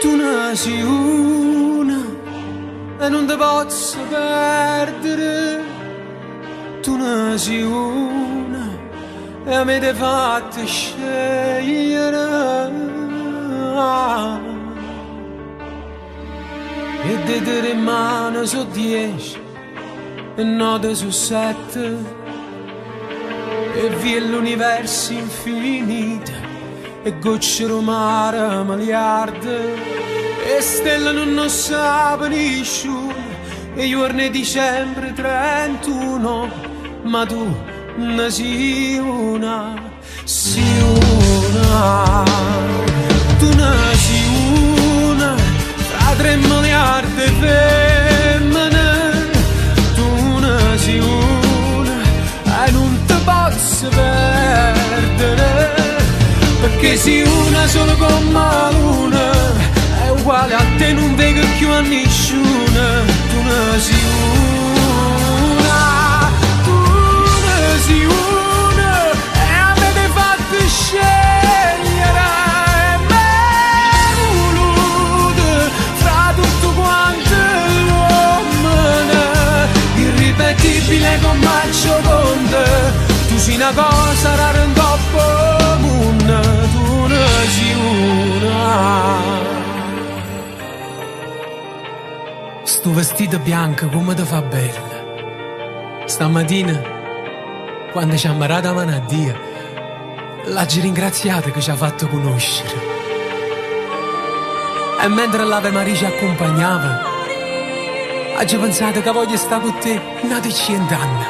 Tu ne sei una e non ti posso perdere. Tu ne sei una e mi hai fatto scegliere. E di te rimane su 10 e note su 7 e via l'universo infinito e gocce di mare miliardi e stelle non sa nessuno e giorni di dicembre 31, ma tu ne sei una, sei una. Tu ne sei una tra 3 miliardi di femmine. Tu ne sei una e non ti posso perdere, perché sei una solo come la luna, è uguale a te, non vedo più a nessuno. Tu ne sei una, tu ne sei una e a me ti hai fatto scegliere. E me voluto fra tutto quanto l'uomo, irripetibile come Maccio Conte. Tu sei una cosa rara in coppa moon, tu ne sei una. Sto vestito bianco come ti fa bella. Stamattina, quando ci ha ammarato la mano a Dio, l'hai ringraziata che ci ha fatto conoscere. E mentre l'Ave Maria ci accompagnava, hai pensato che voglio stare con te una decina d'anni.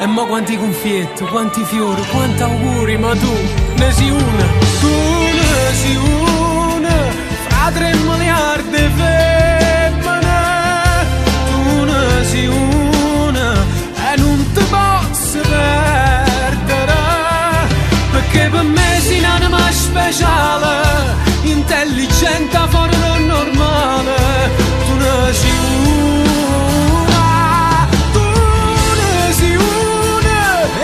E mo quanti confetti, quanti fiori, quanti auguri, ma tu ne sei una. Tu ne sei una fra 3 miliardi di femmine. Tu ne sei una e non ti posso perdere, perché per me sei un'anima speciale, intelligente fuori dal normale. Tu ne sei una, tu ne sei una e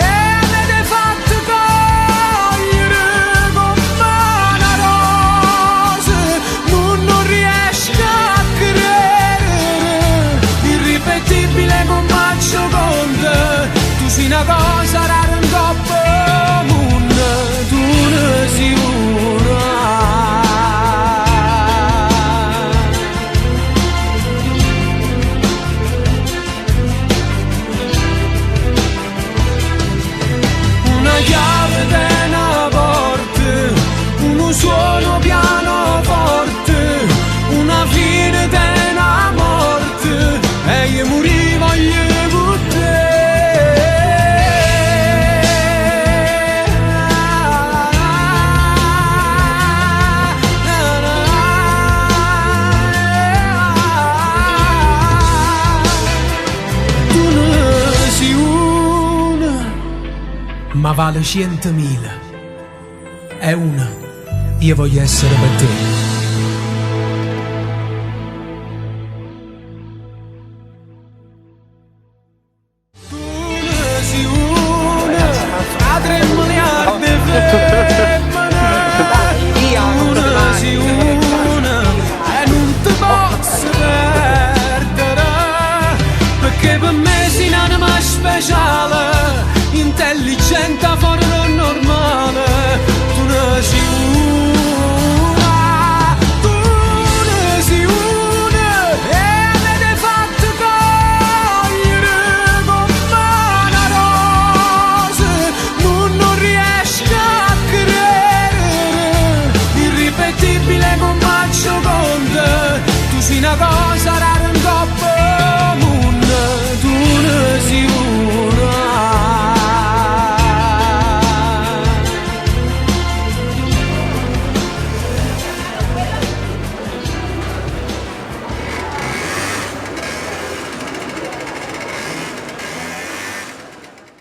me ne fatto cogliere come una rosa, non riesco a credere, irripetibile come Maccio Conte. Tu sei una cosa rara in coppa moon, tu ne sei una. Una chiave di una porta, uno suono pianoforte, una fine di una morte e io morivo con te. Tu ne sei una, ma vale 100.000. È una, io voglio essere per te.